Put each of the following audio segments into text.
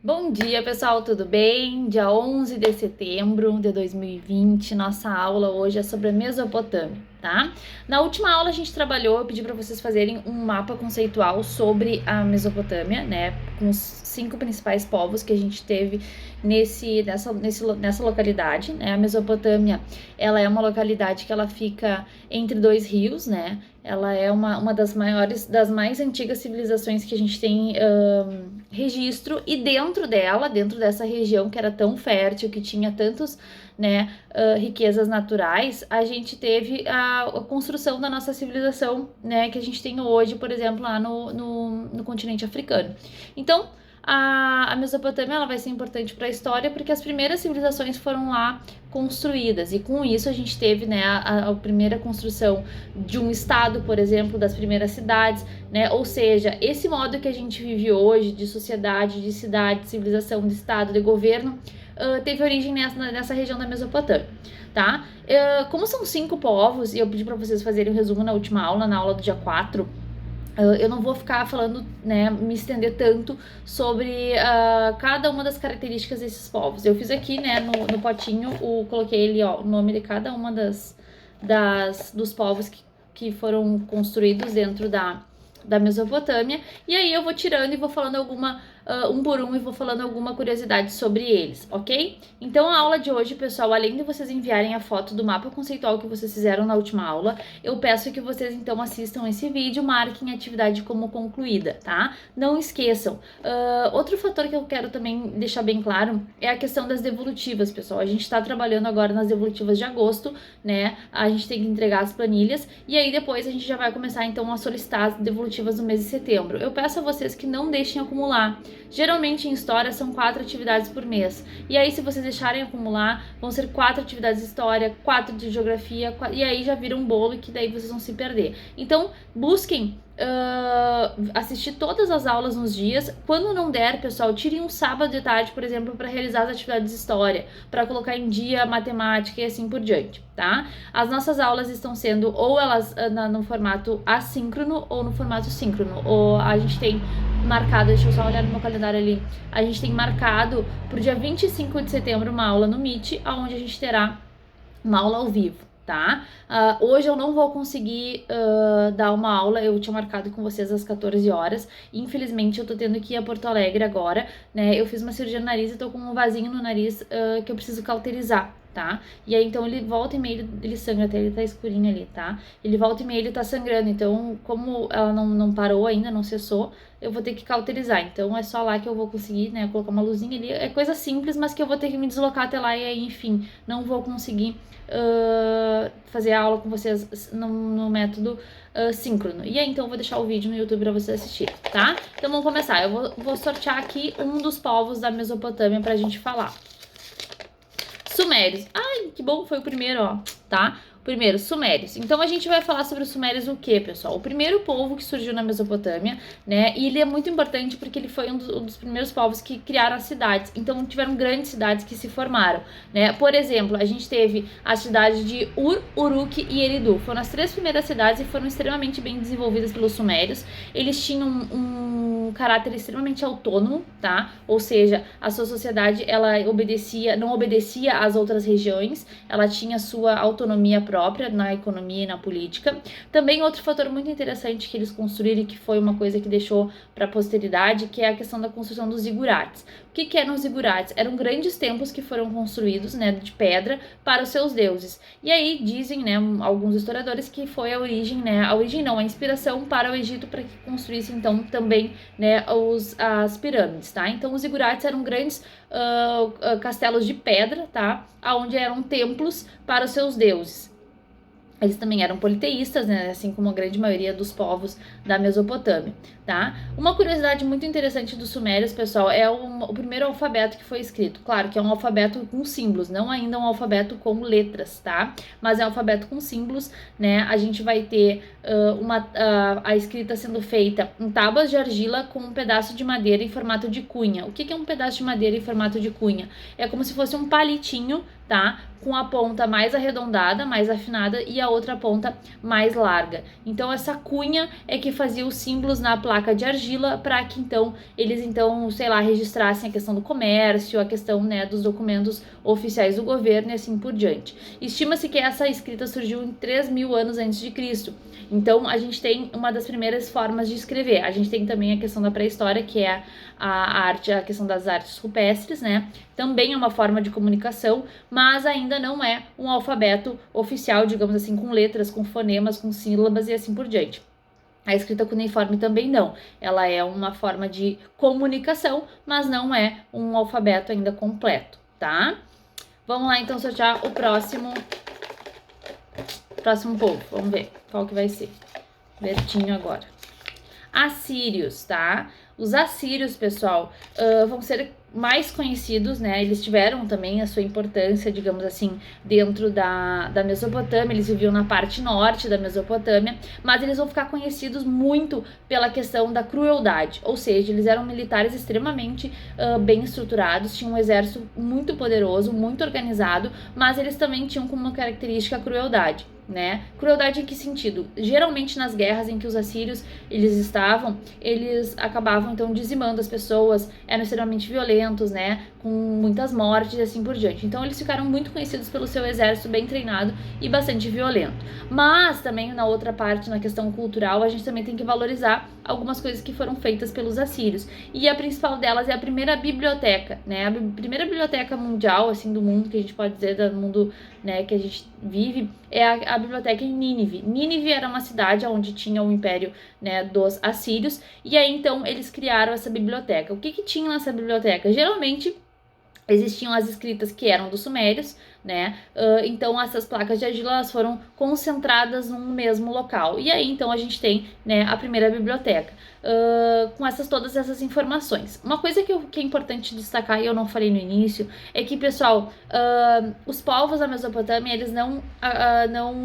Bom dia, pessoal, tudo bem? Dia 11 de setembro de 2020, nossa aula hoje é sobre a Mesopotâmia, tá? Na última aula a gente trabalhou, eu pedi para vocês fazerem um mapa conceitual sobre a Mesopotâmia, né? Com os 5 principais povos que a gente teve nessa localidade, né? A Mesopotâmia, ela é uma localidade que ela fica entre dois rios, né? Ela é uma das maiores, das mais antigas civilizações que a gente tem registro, e dentro dela, dentro dessa região que era tão fértil, que tinha tantos, né, riquezas naturais, a gente teve a construção da nossa civilização, né, que a gente tem hoje, por exemplo, lá no continente africano. Então, a Mesopotâmia ela vai ser importante para a história porque as primeiras civilizações foram lá construídas, e com isso a gente teve, né, a primeira construção de um estado, por exemplo, das primeiras cidades, né? Ou seja, esse modo que a gente vive hoje de sociedade, de cidade, de civilização, de estado, de governo, teve origem nessa região da Mesopotâmia, tá? Como são 5 povos, e eu pedi para vocês fazerem um resumo na última aula, na aula do dia 4, eu não vou ficar falando, né, me estender tanto sobre cada uma das características desses povos. Eu fiz aqui, né, no potinho, coloquei ali, ó, o nome de cada uma dos povos que foram construídos dentro da Mesopotâmia, e aí eu vou tirando e vou falando um por um, e vou falando alguma curiosidade sobre eles, ok? Então a aula de hoje, pessoal, além de vocês enviarem a foto do mapa conceitual que vocês fizeram na última aula, eu peço que vocês então assistam esse vídeo, marquem a atividade como concluída, tá? Não esqueçam. Outro fator que eu quero também deixar bem claro é a questão das devolutivas, pessoal. A gente está trabalhando agora nas devolutivas de agosto, né? A gente tem que entregar as planilhas, e aí depois a gente já vai começar então a solicitar as devolutivas no mês de setembro. Eu peço a vocês que não deixem acumular. Geralmente em história são 4 atividades por mês, e aí se vocês deixarem acumular, vão ser 4 atividades de história, 4 de geografia, e aí já vira um bolo que daí vocês vão se perder. Então busquem assistir todas as aulas nos dias. Quando não der, pessoal, tirem um sábado de tarde, por exemplo, para realizar as atividades de história, para colocar em dia matemática e assim por diante, tá? As nossas aulas estão sendo ou elas no formato assíncrono ou no formato síncrono. Ou a gente tem marcado, deixa eu só olhar no meu calendário ali, a gente tem marcado pro dia 25 de setembro uma aula no Meet, onde a gente terá uma aula ao vivo, tá? Hoje eu não vou conseguir dar uma aula, eu tinha marcado com vocês às 14 horas, infelizmente eu tô tendo que ir a Porto Alegre agora, né? Eu fiz uma cirurgia no nariz e tô com um vasinho no nariz que eu preciso cauterizar, tá? E aí então ele volta e meia, ele sangra, até ele tá escurinho ali, tá? Ele volta e meia, ele tá sangrando, então como ela não parou ainda, não cessou, eu vou ter que cauterizar. Então é só lá que eu vou conseguir, né, colocar uma luzinha ali. É coisa simples, mas que eu vou ter que me deslocar até lá, e aí, enfim, não vou conseguir fazer a aula com vocês no método síncrono. E aí, então, eu vou deixar o vídeo no YouTube pra vocês assistirem, tá? Então, vamos começar. Eu vou sortear aqui um dos povos da Mesopotâmia pra gente falar. Sumérios. Ai, que bom, foi o primeiro, ó, tá? Primeiro, Sumérios. Então a gente vai falar sobre os Sumérios o quê, pessoal? O primeiro povo que surgiu na Mesopotâmia, né? E ele é muito importante porque ele foi um dos primeiros povos que criaram as cidades. Então tiveram grandes cidades que se formaram, né? Por exemplo, a gente teve as cidades de Ur, Uruk e Eridu. Foram as 3 primeiras cidades e foram extremamente bem desenvolvidas pelos Sumérios. Eles tinham um caráter extremamente autônomo, tá? Ou seja, a sua sociedade, ela não obedecia às outras regiões, ela tinha sua autonomia própria na economia e na política. Também outro fator muito interessante que eles construíram, e que foi uma coisa que deixou para a posteridade, que é a questão da construção dos zigurates. O que eram os zigurates? Eram grandes templos que foram construídos, né, de pedra para os seus deuses. E aí dizem, né, alguns historiadores, que foi a inspiração para o Egito para que construísse então também, né, as pirâmides, tá? Então os zigurates eram grandes castelos de pedra, tá? Onde eram templos para os seus deuses. Eles também eram politeístas, né, assim como a grande maioria dos povos da Mesopotâmia, tá? Uma curiosidade muito interessante dos sumérios, pessoal, é o primeiro alfabeto que foi escrito. Claro que é um alfabeto com símbolos, não ainda um alfabeto com letras, tá? Mas é um alfabeto com símbolos, né? A gente vai ter a escrita sendo feita em tábuas de argila com um pedaço de madeira em formato de cunha. O que é um pedaço de madeira em formato de cunha? É como se fosse um palitinho, tá? com a ponta mais arredondada, mais afinada, e a outra ponta mais larga. Então essa cunha é que fazia os símbolos na placa de argila para que então eles sei lá, registrassem a questão do comércio, a questão, né, dos documentos oficiais do governo e assim por diante. Estima-se que essa escrita surgiu em 3.000 anos antes de Cristo. Então a gente tem uma das primeiras formas de escrever. A gente tem também a questão da pré-história, que é a arte, a questão das artes rupestres, né? Também é uma forma de comunicação, mas ainda não é um alfabeto oficial, digamos assim, com letras, com fonemas, com sílabas e assim por diante. A escrita cuneiforme também não. Ela é uma forma de comunicação, mas não é um alfabeto ainda completo, tá? Vamos lá, então, sortear o próximo povo. Vamos ver qual que vai ser. Bertinho agora. Assírios, tá? Os assírios, pessoal, vão ser mais conhecidos, né? Eles tiveram também a sua importância, digamos assim, dentro da Mesopotâmia. Eles viviam na parte norte da Mesopotâmia, mas eles vão ficar conhecidos muito pela questão da crueldade, ou seja, eles eram militares extremamente bem estruturados, tinham um exército muito poderoso, muito organizado, mas eles também tinham como característica a crueldade, né? Crueldade em que sentido? Geralmente nas guerras em que os assírios eles estavam, eles acabavam então dizimando as pessoas, eram extremamente violentos, né? Com muitas mortes e assim por diante. Então eles ficaram muito conhecidos pelo seu exército bem treinado e bastante violento. Mas também na outra parte, na questão cultural, a gente também tem que valorizar algumas coisas que foram feitas pelos assírios. E a principal delas é a primeira biblioteca, né? A primeira biblioteca mundial, assim, do mundo, que a gente pode dizer, do mundo, né, que a gente vive, é a biblioteca em Nínive. Nínive era uma cidade onde tinha o império, né, dos assírios, e aí então eles criaram essa biblioteca. O que tinha nessa biblioteca? Geralmente existiam as escritas que eram dos sumérios, né? Então essas placas de argila elas foram concentradas num mesmo local. E aí então a gente tem, né, a primeira biblioteca com todas essas informações. Uma coisa que é importante destacar, e eu não falei no início, é que, pessoal, os povos da Mesopotâmia, eles não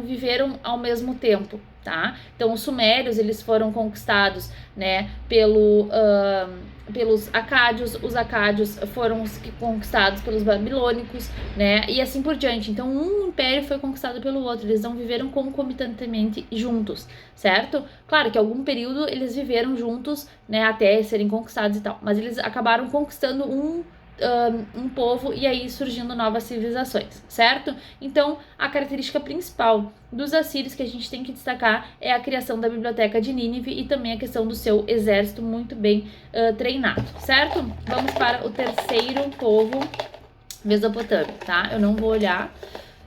viveram ao mesmo tempo, tá? Então os sumérios, eles foram conquistados, né, pelos acádios, os acádios foram os conquistados pelos babilônicos, né, e assim por diante. Então um império foi conquistado pelo outro, eles não viveram concomitantemente juntos, certo? Claro que algum período eles viveram juntos, né, até serem conquistados e tal, mas eles acabaram conquistando um povo e aí surgindo novas civilizações, certo? Então, a característica principal dos assírios que a gente tem que destacar é a criação da biblioteca de Nínive e também a questão do seu exército muito bem treinado, certo? Vamos para o terceiro povo mesopotâmico, tá? Eu não vou olhar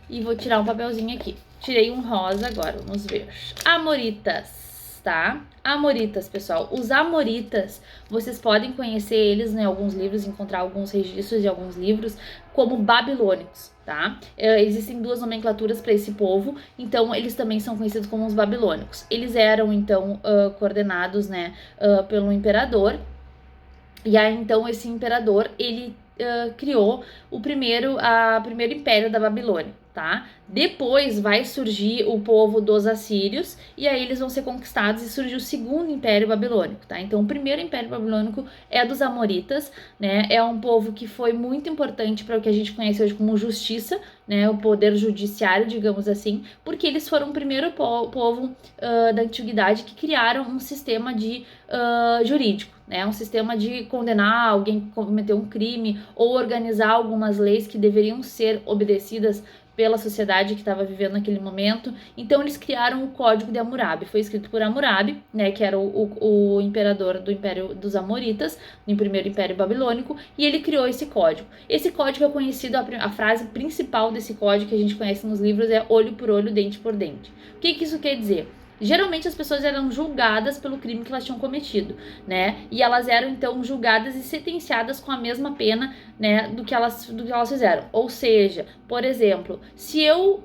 e vou tirar um papelzinho aqui. Tirei um rosa agora, vamos ver. Amoritas, tá? Amoritas, pessoal. Os amoritas, vocês podem conhecer eles em alguns livros, encontrar alguns registros de alguns livros, como babilônicos, tá? Existem duas nomenclaturas para esse povo, então eles também são conhecidos como os babilônicos. Eles eram, então, coordenados, né, pelo imperador, e aí, então, esse imperador, ele criou o primeiro império da Babilônia, tá? Depois vai surgir o povo dos assírios e aí eles vão ser conquistados e surge o segundo império babilônico, tá? Então o primeiro império babilônico é dos amoritas, né? É um povo que foi muito importante para o que a gente conhece hoje como justiça, né? O poder judiciário, digamos assim, porque eles foram o primeiro povo da antiguidade que criaram um sistema de jurídico, né? Um sistema de condenar alguém que cometeu um crime ou organizar algumas leis que deveriam ser obedecidas pela sociedade que estava vivendo naquele momento. Então eles criaram o Código de Hammurabi, foi escrito por Hammurabi, né, que era o imperador do Império dos Amoritas, no primeiro Império Babilônico, e ele criou esse código. Esse código é conhecido, a frase principal desse código que a gente conhece nos livros é olho por olho, dente por dente. O que isso quer dizer? Geralmente as pessoas eram julgadas pelo crime que elas tinham cometido, né? E elas eram então julgadas e sentenciadas com a mesma pena, né, do que elas fizeram. Ou seja, por exemplo, se eu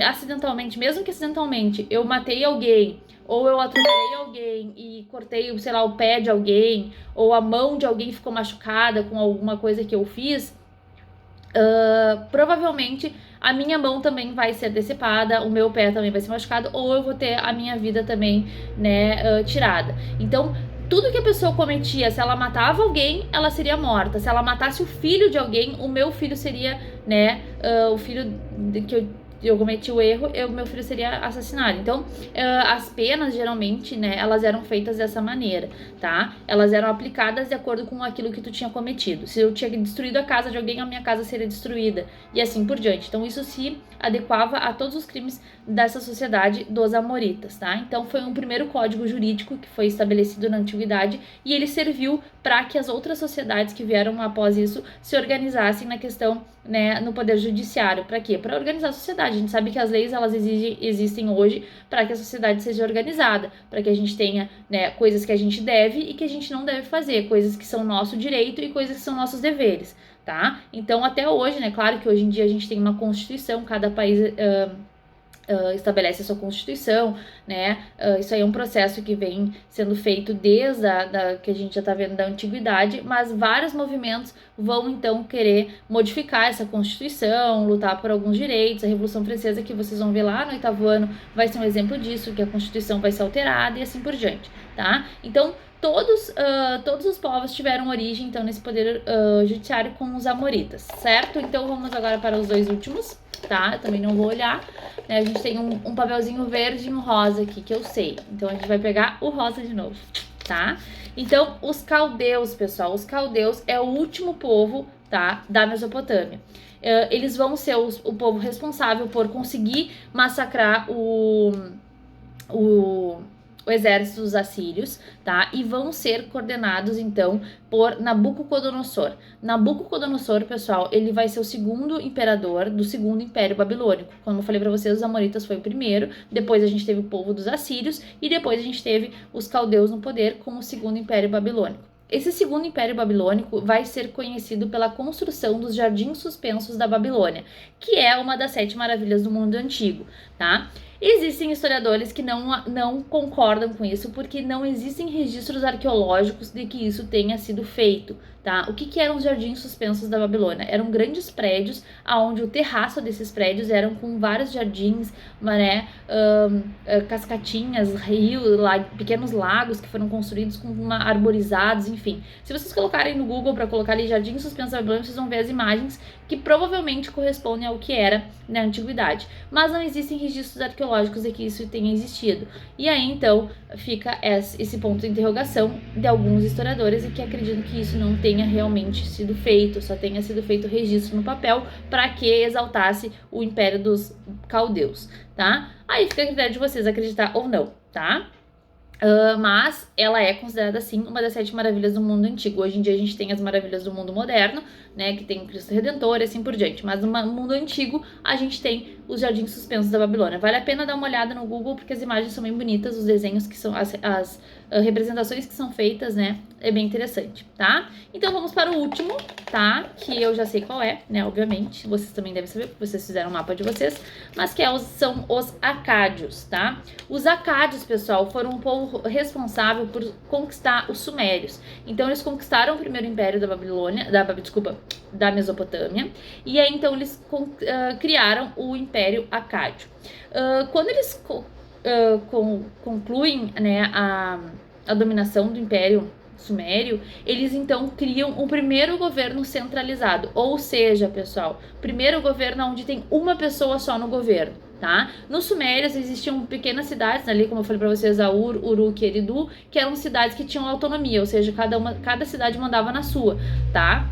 acidentalmente, mesmo que acidentalmente, eu matei alguém, ou eu atropelei alguém e cortei, sei lá, o pé de alguém, ou a mão de alguém ficou machucada com alguma coisa que eu fiz, provavelmente a minha mão também vai ser decepada, o meu pé também vai ser machucado, ou eu vou ter a minha vida também, né, tirada. Então, tudo que a pessoa cometia, se ela matava alguém, ela seria morta. Se ela matasse o filho de alguém, o meu filho seria, né, o filho que eu cometi o erro, meu filho seria assassinado. Então, as penas, geralmente, né, elas eram feitas dessa maneira, tá? Elas eram aplicadas de acordo com aquilo que tu tinha cometido. Se eu tinha destruído a casa de alguém, a minha casa seria destruída, e assim por diante. Então, isso se adequava a todos os crimes dessa sociedade dos amoritas, tá? Então, foi um primeiro código jurídico que foi estabelecido na antiguidade, e ele serviu para que as outras sociedades que vieram após isso se organizassem na questão, né, no poder judiciário. Para quê? Para organizar a sociedade. A gente sabe que as leis, elas existem hoje para que a sociedade seja organizada, para que a gente tenha, né, coisas que a gente deve e que a gente não deve fazer, coisas que são nosso direito e coisas que são nossos deveres, tá? Então, até hoje, né, claro que hoje em dia a gente tem uma constituição, cada país estabelece a sua constituição, né? Isso aí é um processo que vem sendo feito desde que a gente já está vendo da antiguidade, mas vários movimentos vão então querer modificar essa constituição, lutar por alguns direitos. A Revolução Francesa, que vocês vão ver lá no 8º ano, vai ser um exemplo disso, que a constituição vai ser alterada e assim por diante, tá? Então, todos os povos tiveram origem, então, nesse poder judiciário com os amoritas, certo? Então, vamos agora para os dois últimos, tá? Eu também não vou olhar, né? A gente tem um papelzinho verde e um rosa aqui, que eu sei. Então, a gente vai pegar o rosa de novo, tá? Então, os caldeus, pessoal, os caldeus é o último povo, tá, da Mesopotâmia. Eles vão ser o povo responsável por conseguir massacrar o exército dos assírios, tá? E vão ser coordenados, então, por Nabucodonosor. Nabucodonosor, pessoal, ele vai ser o segundo imperador do segundo império babilônico. Como eu falei para vocês, os amoritas foi o primeiro, depois a gente teve o povo dos assírios e depois a gente teve os caldeus no poder como o segundo império babilônico. Esse segundo império babilônico vai ser conhecido pela construção dos jardins suspensos da Babilônia, que é uma das 7 maravilhas do mundo antigo, tá? Existem historiadores que não concordam com isso, porque não existem registros arqueológicos de que isso tenha sido feito, tá? O que eram os jardins suspensos da Babilônia? Eram grandes prédios, onde o terraço desses prédios eram com vários jardins, né, cascatinhas, rios, pequenos lagos que foram construídos com arborizados, enfim. Se vocês colocarem no Google para colocar ali jardins suspensos da Babilônia, vocês vão ver as imagens que provavelmente correspondem ao que era na antiguidade. Mas não existem registros arqueológicos de que isso tenha existido. E aí, então, fica esse ponto de interrogação de alguns historiadores e que acreditam que isso não tenha realmente sido feito, só tenha sido feito registro no papel para que exaltasse o império dos caldeus, tá? Aí fica a critério de vocês acreditar ou não, tá? Mas ela é considerada, sim, uma das 7 maravilhas do mundo antigo. Hoje em dia a gente tem as maravilhas do mundo moderno, né, que tem o Cristo Redentor e assim por diante. Mas no mundo antigo a gente tem os jardins suspensos da Babilônia. Vale a pena dar uma olhada no Google, porque as imagens são bem bonitas, os desenhos que são, as representações que são feitas, né, é bem interessante, tá? Então vamos para o último, tá? Que eu já sei qual é, né, obviamente. Vocês também devem saber, porque vocês fizeram o mapa de vocês. Mas que são os acádios, tá? Os acádios, pessoal, foram um povo responsável por conquistar os sumérios. Então eles conquistaram o primeiro império da Babilônia, da Mesopotâmia, e aí então eles criaram o Império Acádio. Quando eles concluem, né, a dominação do Império Sumério, eles então criam o primeiro governo centralizado, ou seja, pessoal, primeiro governo onde tem uma pessoa só no governo, tá? Nos Sumérios existiam pequenas cidades ali, como eu falei para vocês, a Uruk e Eridu, que eram cidades que tinham autonomia, ou seja, cada cidade mandava na sua, tá?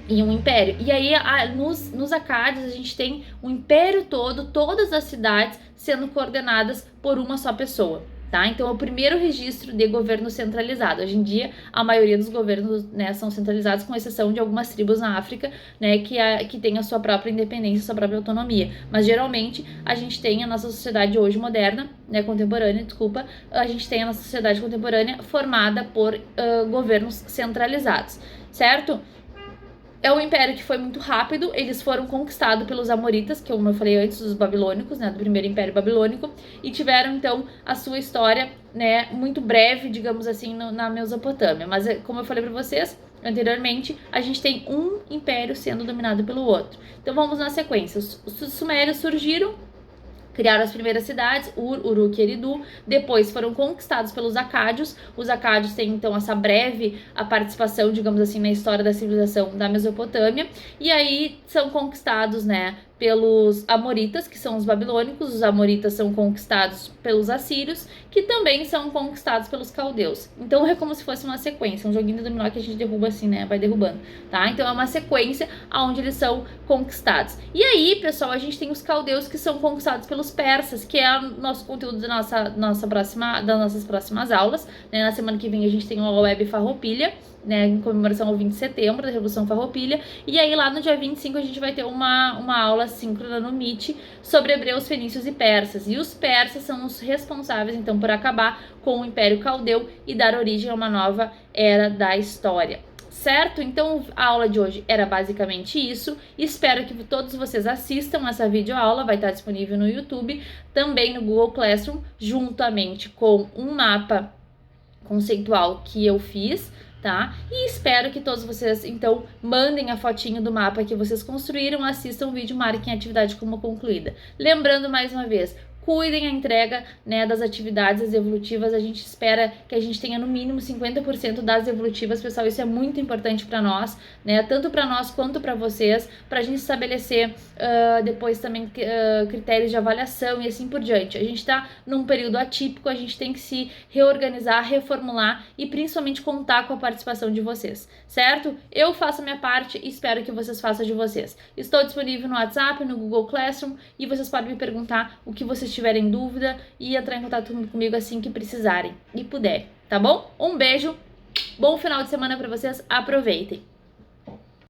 E um império. E aí, nos acádios, a gente tem o império todo, todas as cidades sendo coordenadas por uma só pessoa, tá? Então, é o primeiro registro de governo centralizado. Hoje em dia, a maioria dos governos, né, são centralizados, com exceção de algumas tribos na África, né, que tem a sua própria independência, a sua própria autonomia. Mas, geralmente, a gente tem a nossa sociedade hoje moderna, né, contemporânea, desculpa, a gente tem a nossa sociedade contemporânea formada por governos centralizados, certo? É um império que foi muito rápido, eles foram conquistados pelos amoritas, que como eu falei antes, dos babilônicos, né, do primeiro império babilônico, e tiveram então a sua história, né, muito breve, digamos assim, na Mesopotâmia. Mas como eu falei para vocês anteriormente, a gente tem um império sendo dominado pelo outro. Então vamos na sequência. Os sumérios surgiram, Criaram as primeiras cidades, Ur, Uruk e Eridu, depois foram conquistados pelos acádios. Os acádios têm, então, essa breve a participação, digamos assim, na história da civilização da Mesopotâmia, e aí são conquistados, né, pelos amoritas, que são os babilônicos. Os amoritas são conquistados pelos assírios, que também são conquistados pelos caldeus. Então é como se fosse uma sequência, um joguinho de dominó que a gente derruba assim, né, vai derrubando, tá? Então é uma sequência onde eles são conquistados. E aí, pessoal, a gente tem os caldeus que são conquistados pelos persas, que é o nosso conteúdo das nossas próximas aulas, né? Na semana que vem a gente tem uma web Farroupilha, né, em comemoração ao 20 de setembro, da Revolução Farroupilha, e aí lá no dia 25 a gente vai ter uma aula síncrona no Meet sobre hebreus, fenícios e persas, e os persas são os responsáveis, então, por acabar com o Império Caldeu e dar origem a uma nova era da história. Certo? Então a aula de hoje era basicamente isso. Espero que todos vocês assistam essa videoaula, vai estar disponível no YouTube, também no Google Classroom, juntamente com um mapa conceitual que eu fiz, tá? E espero que todos vocês, então, mandem a fotinho do mapa que vocês construíram, assistam o vídeo, marquem a atividade como concluída. Lembrando mais uma vez, cuidem a entrega, né, das atividades evolutivas. A gente espera que a gente tenha no mínimo 50% das evolutivas, pessoal. Isso é muito importante para nós, né, tanto para nós quanto para vocês, para a gente estabelecer depois também critérios de avaliação e assim por diante. A gente está num período atípico, a gente tem que se reorganizar, reformular e principalmente contar com a participação de vocês, certo? Eu faço a minha parte e espero que vocês façam a de vocês. Estou disponível no WhatsApp, no Google Classroom, e vocês podem me perguntar o que vocês tiverem dúvida e entrar em contato comigo assim que precisarem e puderem, tá bom? Um beijo, bom final de semana para vocês, aproveitem!